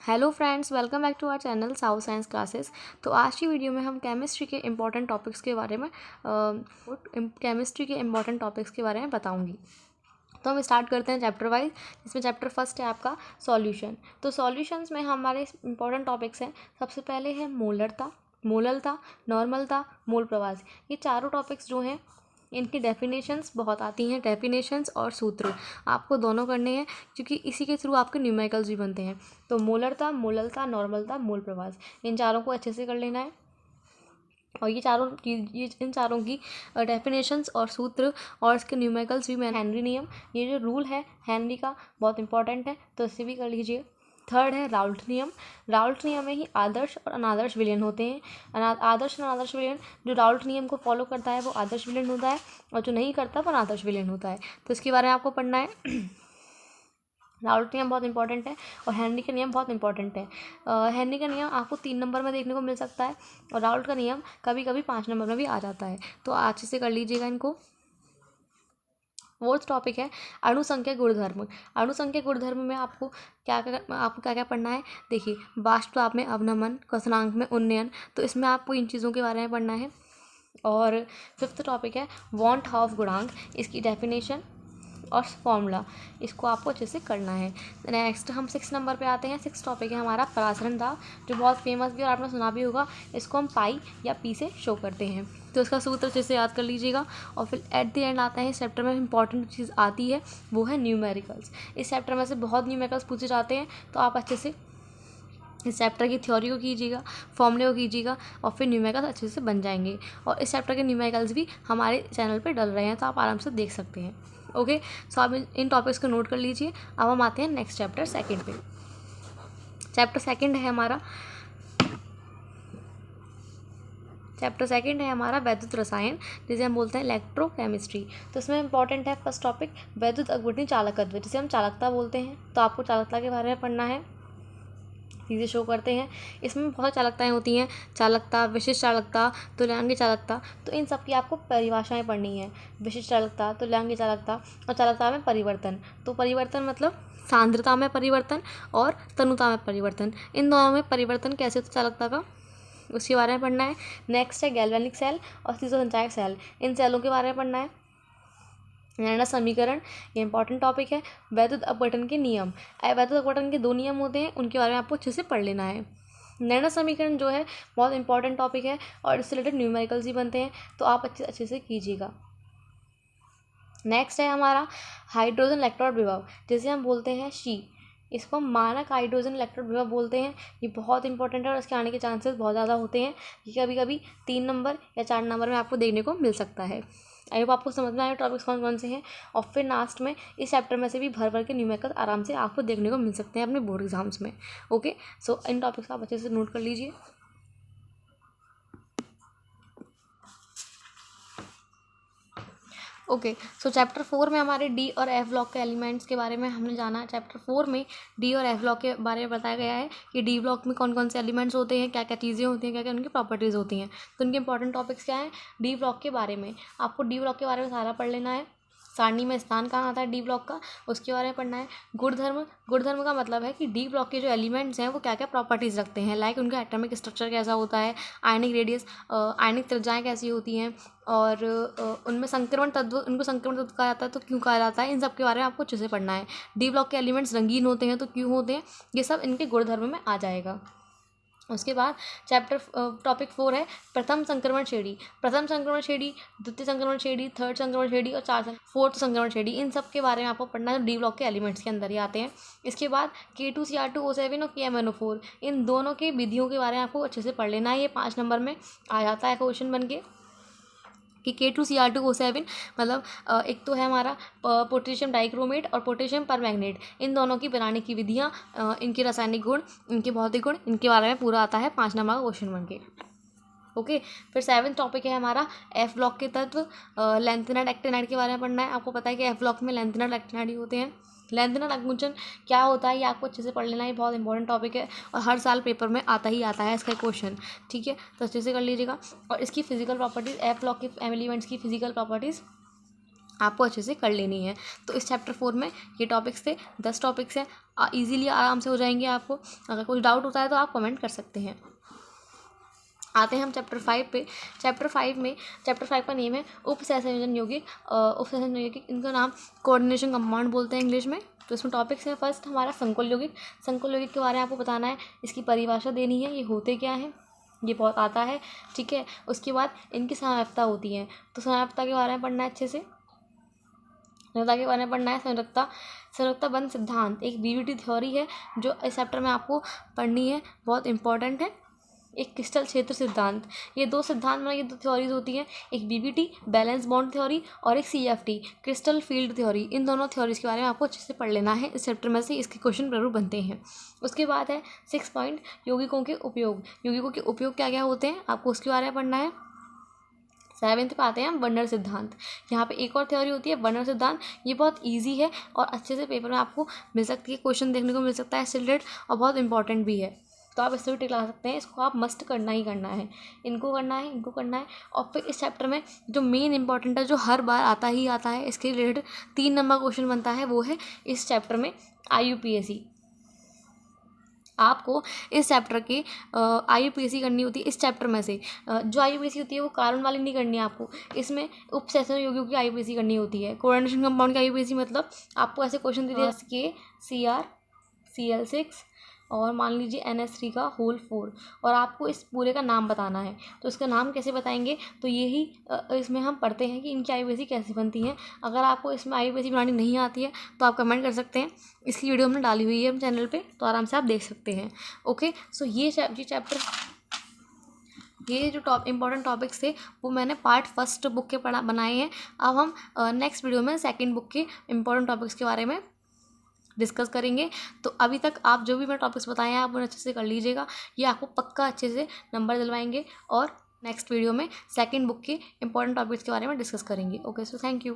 Hello friends, welcome back to our channel south science classes. तो आज की video में हम केमिस्ट्री के इम्पॉर्टेंट टॉपिक्स के बारे में बताऊंगी। तो हम स्टार्ट करते हैं चैप्टर वाइज, जिसमें चैप्टर फर्स्ट है आपका सॉल्यूशन। तो सॉल्यूशंस में हमारे इम्पॉर्टेंट टॉपिक्स हैं। सबसे पहले है मोलरता, मोललता, नॉर्मलता, मोल प्रवास। ये चारों टॉपिक्स जो हैं इनकी डेफिनेशंस बहुत आती हैं, डेफिनेशंस और सूत्र आपको दोनों करने हैं, क्योंकि इसी के थ्रू आपके न्यूमेरिकल्स भी बनते हैं। तो मोलरता, मोललता, नॉर्मलता, मोल प्रवास, इन चारों को अच्छे से कर लेना है। और इन चारों की डेफिनेशंस और सूत्र और इसके न्यूमेरिकल्स भी। मैं हेनरी नियम, ये जो रूल है हेनरी का, बहुत इंपॉर्टेंट है, तो इसे भी कर लीजिए। थर्ड है राउल्ट नियम। राउल्ट नियम में ही आदर्श और अनादर्श विलयन होते हैं। आदर्श और अनादर्श विलयन, जो राउल्ट नियम को फॉलो करता है वो आदर्श विलयन होता है, और जो नहीं करता वो अनादर्श विलयन होता है। तो इसके बारे में आपको पढ़ना है। राउल्ट नियम बहुत इंपॉर्टेंट है और हेनरी का नियम बहुत इंपॉर्टेंट है। हेनरी का नियम आपको 3 नंबर में देखने को मिल सकता है, और राउल्ट का नियम कभी कभी 5 नंबर में भी आ जाता है। तो अच्छे से कर लीजिएगा इनको। फोर्थ टॉपिक है अणुसंख्या गुणधर्म। अणुसंख्या गुणधर्म में आपको क्या क्या पढ़ना है। देखिए, बाष्प में अवनमन, क्वथनांक में उन्नयन, तो इसमें आपको इन चीज़ों के बारे में पढ़ना है। और फिफ्थ टॉपिक है वॉन्ट हाफ गुणांक, इसकी डेफिनेशन और फॉर्मूला, इसको आपको अच्छे से करना है। नेक्स्ट हम 6 नंबर पे आते हैं। 6 टॉपिक है हमारा परासरण दाब, जो बहुत फेमस भी और आपने सुना भी होगा। इसको हम पाई या पी से शो करते हैं, तो इसका सूत्र अच्छे से याद कर लीजिएगा। और फिर एट द एंड आता है, इस चैप्टर में इंपॉर्टेंट चीज़ आती है, वो है न्यूमेरिकल्स। इस चैप्टर में से बहुत न्यूमेरिकल्स पूछे जाते हैं, तो आप अच्छे से इस चैप्टर की थ्योरी को कीजिएगा, फॉर्मूले को कीजिएगा, और फिर न्यूमेरिकल्स अच्छे से बन जाएंगे। और इस चैप्टर के न्यूमेरिकल्स भी हमारे चैनल पे डल रहे हैं, तो आप आराम से देख सकते हैं। ओके, सो आप इन टॉपिक्स को नोट कर लीजिए। अब हम आते हैं नेक्स्ट चैप्टर सेकंड पे। चैप्टर सेकंड है हमारा वैद्युत रसायन, जिसे हम बोलते हैं इलेक्ट्रोकेमिस्ट्री। तो इसमें इंपॉर्टेंट है फर्स्ट टॉपिक वैद्युत अपघटनी चालकत्व, जिसे हम चालकता बोलते हैं। तो आपको चालकता के बारे में पढ़ना है, चीज़ें शो करते हैं। इसमें बहुत चालकताएँ होती हैं, चालकता, विशिष्ट चालकता, तुल्यांगी चालकता। तो इन सब की आपको परिभाषाएं पढ़नी है। विशिष्ट चालकता, तुल्यांगी चालकता और चालकता में परिवर्तन। तो परिवर्तन मतलब सांद्रता में परिवर्तन और तनुता में परिवर्तन, इन दोनों में परिवर्तन कैसे होता है चालकता का, उसके बारे में पढ़ना है। नेक्स्ट है गैल्वेनिक सेल और स्थितिज संचायक सेल, इन सेलों के बारे में पढ़ना है। निर्णय समीकरण, ये इंपॉर्टेंट टॉपिक है। वैद्युत अपघटन के नियम, वैद्युत अपघटन के 2 नियम होते हैं, उनके बारे में आपको अच्छे से पढ़ लेना है। निर्णय समीकरण जो है बहुत इंपॉर्टेंट टॉपिक है, और इससे रिलेटेड न्यूमेरिकल्स भी बनते हैं, तो आप अच्छे से कीजिएगा। नेक्स्ट है हमारा हाइड्रोजन इलेक्ट्रोड विभव, जिसे हम बोलते हैं शी। इसको हम मानक हाइड्रोजन इलेक्ट्रोड विभव बोलते हैं। ये बहुत इंपॉर्टेंट है और इसके आने के चांसेस बहुत ज़्यादा होते हैं। ये कभी कभी 3 नंबर या 4 नंबर में आपको देखने को मिल सकता है। आई होप आपको समझ में आए टॉपिक्स कौन कौन से हैं। और फिर लास्ट में इस चैप्टर में से भी भर के न्यूमेरिकल आराम से आपको देखने को मिल सकते हैं अपने बोर्ड एग्जाम्स में। ओके, सो इन टॉपिक्स आप अच्छे से नोट कर लीजिए। ओके, सो चैप्टर 4 में हमारे डी और एफ ब्लॉक के एलिमेंट्स के बारे में हमने जाना। चैप्टर 4 में डी और एफ ब्लॉक के बारे में बताया गया है कि डी ब्लॉक में कौन कौन से एलिमेंट्स होते हैं, क्या क्या चीज़ें होती हैं, क्या क्या उनकी प्रॉपर्टीज़ होती हैं। तो उनके इंपॉर्टेंट टॉपिक्स क्या हैं डी ब्लॉक के बारे में। आपको डी ब्लॉक के बारे में सारा पढ़ लेना है। सारणी में स्थान कहाँ आता है डी ब्लॉक का, उसके बारे में पढ़ना है। गुणधर्म का मतलब है कि डी ब्लॉक के जो एलिमेंट्स हैं वो क्या क्या प्रॉपर्टीज़ रखते हैं, लाइक उनका एटॉमिक स्ट्रक्चर कैसा होता है, आयनिक रेडियस, आयनिक त्रिज्याएँ कैसी होती हैं, और उनमें संक्रमण तत्व, उनको संक्रमण तत्व कहा जाता है तो क्यों कहा जाता है, इन सब के बारे में आपको अच्छे से पढ़ना है। डी ब्लॉक के एलिमेंट्स रंगीन होते हैं तो क्यों होते हैं, ये सब इनके गुणधर्म में आ जाएगा। उसके बाद टॉपिक 4 है प्रथम संक्रमण श्रेणी। प्रथम संक्रमण श्रेणी, द्वितीय संक्रमण श्रेणी, थर्ड संक्रमण श्रेणी और फोर्थ संक्रमण श्रेणी, इन सब के बारे में आपको पढ़ना है, डी ब्लॉक के एलिमेंट्स के अंदर ही आते हैं। इसके बाद K2Cr2O7 और KMnO4, इन दोनों के विधियों के बारे में आपको अच्छे से पढ़ लेना है। ये 5 नंबर में आ जाता है क्वेश्चन बन के कि K2Cr2O7 मतलब एक तो है हमारा पोटेशियम डाइक्रोमेट और पोटेशियम परमैंगनेट, इन दोनों की बनाने की विधियाँ, इनके रासायनिक गुण, इनके भौतिक गुण, इनके बारे में पूरा आता है 5 नंबर का क्वेश्चन बन के। ओके, फिर 7th टॉपिक है हमारा एफ ब्लॉक के तत्व। लैंथेनाइड एक्टिनाइड के बारे में पढ़ना है। आपको पता है कि एफ ब्लॉक में लैंथेनाइड एक्टिनाइड ही होते हैं। लैंथेनाइड आकुंचन क्या होता है ये आपको अच्छे से पढ़ लेना है, ये बहुत इंपॉर्टेंट टॉपिक है और हर साल पेपर में आता है इसका क्वेश्चन। ठीक है, तो अच्छे से कर लीजिएगा। और इसकी फिजिकल प्रॉपर्टीज़, एफ ब्लॉक के एलिमेंट्स की फिजिकल प्रॉपर्टीज़ आपको अच्छे से कर लेनी है। तो इस चैप्टर 4 में ये टॉपिक्स थे, 10 टॉपिक्स हैं। ईज़िली आराम से हो जाएंगे आपको। अगर कुछ डाउट होता है तो आप कमेंट कर सकते हैं। आते हैं हम चैप्टर 5 पे। चैप्टर 5 का नेम है उप सहसंयोजन यौगिक। उप सहसंयोजन यौगिक, इनका नाम कोऑर्डिनेशन कंपाउंड बोलते हैं इंग्लिश में। तो इसमें टॉपिक्स हैं, फर्स्ट हमारा संकुल यौगिक। संकुल यौगिक के बारे में आपको बताना है, इसकी परिभाषा देनी है, ये होते क्या हैं, ये बहुत आता है, ठीक है। उसके बाद इनकी समरूपता होती है, तो समरूपता के बारे में पढ़ना है अच्छे से। समरूपता के बारे में पढ़ना है। समरूपता बंध सिद्धांत एक बीबीटी थ्योरी है जो इस चैप्टर में आपको पढ़नी है, बहुत इंपॉर्टेंट है। एक क्रिस्टल क्षेत्र सिद्धांत, ये दो सिद्धांत में ये दो थ्योरीज होती हैं, एक बीबीटी बैलेंस बॉन्ड थ्योरी और एक सीएफटी क्रिस्टल फील्ड थ्योरी। इन दोनों थ्योरीज के बारे में आपको अच्छे से पढ़ लेना है, इस चैप्टर में से इसके क्वेश्चन जरूर बनते हैं। उसके बाद है 6 पॉइंट यौगिकों के उपयोग। यौगिकों के उपयोग क्या क्या होते हैं आपको उसके बारे में पढ़ना है। 7th पे आते हैं हम बर्नर सिद्धांत। यहाँ पे एक और थ्योरी होती है बर्नर सिद्धांत, ये बहुत इजी है और अच्छे से पेपर में आपको मिल सकती है, क्वेश्चन देखने को मिल सकता है इससे रिलेटेड, और बहुत इंपॉर्टेंट भी है, तो आप इससे भी टिक ला सकते हैं। इसको आप मस्ट करना ही करना है, इनको करना है, इनको करना है। और फिर इस चैप्टर में जो मेन इंपॉर्टेंट है, जो हर बार आता ही आता है, इसके रिलेटेड 3 नंबर क्वेश्चन बनता है, वो है इस चैप्टर में IUPAC। आपको इस चैप्टर की IUPAC करनी होती है इस चैप्टर में से। जो IUPAC होती है वो कार्बन वाली नहीं करनी है आपको, इसमें उप सहसंयोजन यौगिकों की IUPAC करनी होती है। कोऑर्डिनेशन कंपाउंड की IUPAC मतलब आपको ऐसे क्वेश्चन दे दिया के CR Cl6 और मान लीजिए NH3 का होल 4, और आपको इस पूरे का नाम बताना है। तो इसका नाम कैसे बताएंगे, तो यही इसमें हम पढ़ते हैं कि इनकी IUPAC कैसे बनती हैं। अगर आपको इसमें IUPAC बनानी नहीं आती है तो आप कमेंट कर सकते हैं, इसकी वीडियो हमने डाली हुई है हम चैनल पे, तो आराम से आप देख सकते हैं। ओके, सो ये चैप्टर, ये जो इंपॉर्टेंट टॉपिक्स थे वो मैंने पार्ट 1 बुक के बनाए हैं। अब हम नेक्स्ट वीडियो में 2nd बुक के इंपॉर्टेंट टॉपिक्स के बारे में डिस्कस करेंगे। तो अभी तक आप जो भी मैं टॉपिक्स बताए हैं आप उन्हें अच्छे से कर लीजिएगा, ये आपको पक्का अच्छे से नंबर दिलवाएंगे। और नेक्स्ट वीडियो में 2nd बुक के इंपॉर्टेंट टॉपिक्स के बारे में डिस्कस करेंगे। Okay, so thank you.